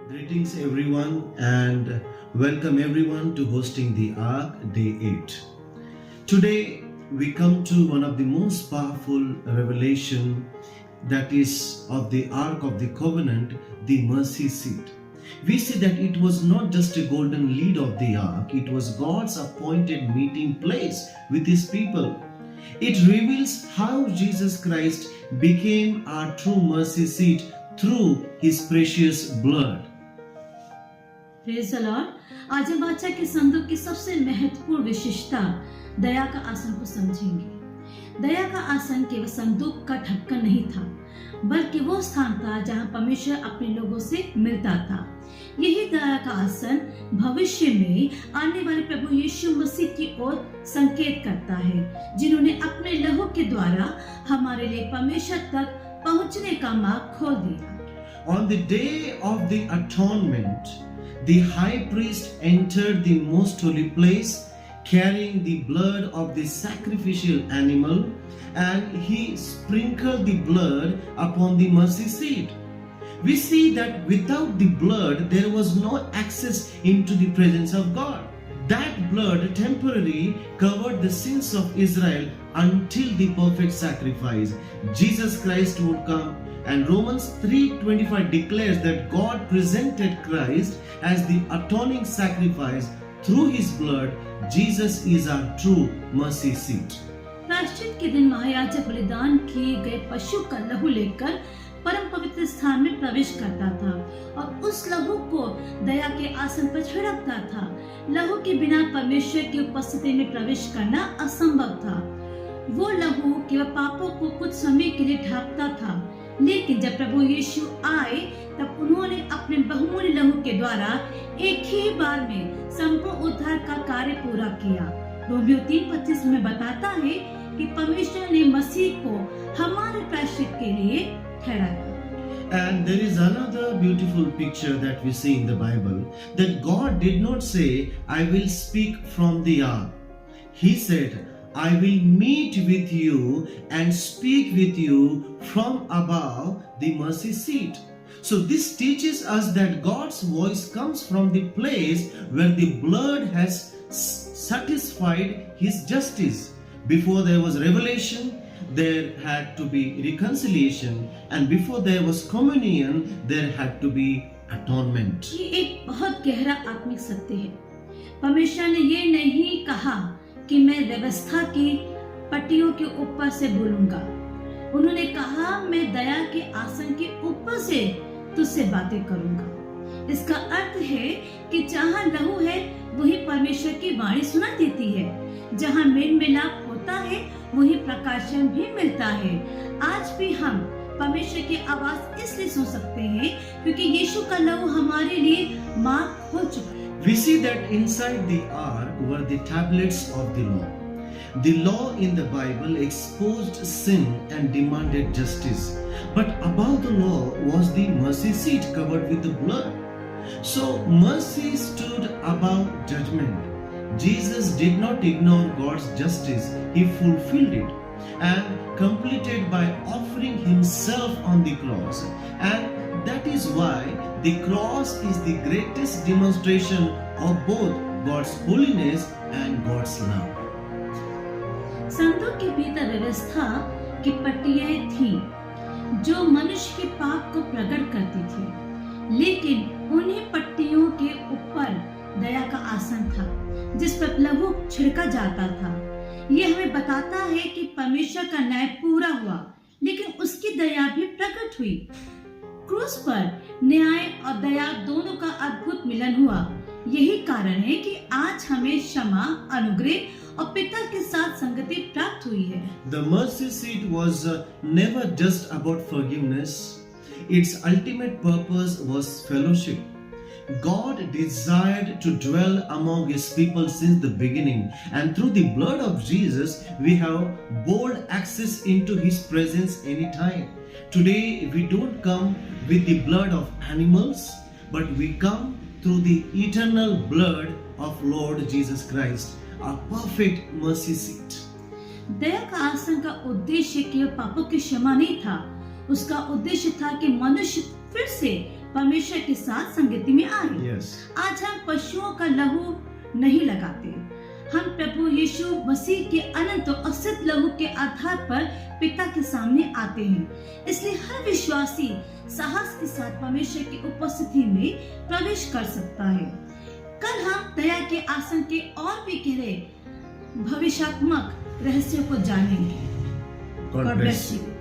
Greetings everyone and welcome everyone to hosting the Ark Day 8. Today we come to one of the most powerful revelation, that is of the Ark of the Covenant, the mercy seat. We see that it was not just a golden lead of the Ark, it was God's appointed meeting place with His people. It reveals how Jesus Christ became our true mercy seat through His precious blood. Praise the Lord. आज हम वाचा के संदूक की सबसे महत्वपूर्ण विशेषता दया का आसन को समझेंगे। दया का आसन केवल संदूक का ढक्कन नहीं था, बल्कि वो स्थान था जहां परमेश्वर अपने लोगों से मिलता था। यही दया का आसन भविष्य में आने वाले प्रभु यीशु मसीह की ओर संकेत करता है, जिन्होंने अपने लहू के द्वारा हमारे लिए परमेश्वर तक पहुंचने का मार्ग खोल दिया। On the day of the atonement, the high priest entered the most holy place carrying the blood of the sacrificial animal, and he sprinkled the blood upon the mercy seat. We see that without the blood there was no access into the presence of God. That blood temporarily covered the sins of Israel until the perfect sacrifice, Jesus Christ, would come. And Romans 3:25 declares that God presented Christ as the atoning sacrifice. Through His blood, Jesus is our true mercy seat. प्रायश्चित के दिन महायाजक बलिदान किए गए पशु का लहू लेकर परम पवित्र स्थान में प्रवेश करता था और उस लहू को दया के आसन पर छिड़कता था। लहू के बिना परमेश्वर की उपस्थिति में प्रवेश करना असंभव था। वो लहू केवल पापों को कुछ समय के लिए ढांकता था, लेकिन जब प्रभु यीशु आए तब उन्होंने अपने बहुमूल्य लहू के द्वारा एक ही बार में संपूर्ण उद्धार का कार्य पूरा किया। रोमियो 3:25 में बताता है कि परमेश्वर ने मसीह को हमारे प्रायश्चित के लिए ठहराया। And there is another beautiful picture that we see in the Bible, that God did not say, I will speak from the ark. He said, I will meet with you and speak with you from above the mercy seat. So this teaches us that God's voice comes from the place where the blood has satisfied His justice. Before there was revelation, there had to be reconciliation, and before there was communion, there had to be atonement. ये एक बहुत गहरा आत्मिक सत्य है। परमेश्वर ने ये नहीं कहा कि मैं व्यवस्था की पट्टियों के ऊपर से बोलूंगा। उन्होंने कहा मैं दया के आसन के ऊपर से तुझसे बातें करूंगा। इसका अर्थ है कि जहाँ लहू है वही परमेश्वर की वाणी सुना देती है। जहाँ मेल मिलाप होता है वही प्रकाशन भी मिलता है। आज भी हम परमेश्वर की आवाज इसलिए सुन सकते हैं क्योंकि यीशु का लहू हमारे लिए मार्ग खोल चुका है। We see that inside the ark were the tablets of the law. The law in the Bible exposed sin and demanded justice. But above the law was the mercy seat covered with the blood. So mercy stood above judgment. Jesus did not ignore God's justice. He fulfilled it and completed by offering Himself on the cross. And that is why the cross is the greatest demonstration of both God's holiness and God's love. संतों के भीतर व्यवस्था की पट्टियां थीं जो मनुष्य के पाप को प्रकट करती थी, लेकिन उन्हीं पट्टियों के ऊपर दया का आसन था जिस पर लहू छिड़का जाता था। यह हमें बताता है कि परमेश्वर का न्याय पूरा हुआ, लेकिन उसकी दया भी प्रकट हुई। क्रूस पर न्याय और दया दोनों का अद्भुत मिलन हुआ। यही कारण है कि आज हमें क्षमा, अनुग्रह और पिता के साथ संगति प्राप्त हुई है। The mercy seat was never just about forgiveness. Its ultimate purpose was fellowship. God desired to dwell among His people since the beginning, and through the blood of Jesus we have bold access into His presence anytime. Today we don't come with the blood of animals, but we come through the eternal blood of Lord Jesus Christ, our perfect mercy seat. दया का आसन का उद्देश्य केवल पापों की क्षमा नहीं था, उसका उद्देश्य था कि मनुष्य फिर से परमेश्वर के साथ संगति में आए। Yes. आज हम पशुओं का लहू नहीं लगाते, हम प्रभु यीशु मसीह के अनंत और असिद्ध लहू के आधार पर पिता के सामने आते हैं। इसलिए हर विश्वासी साहस के साथ परमेश्वर की उपस्थिति में प्रवेश कर सकता है। कल हम दया के आसन के और भी गहरे भविष्यात्मक रहस्यों को जानेंगे। God bless you.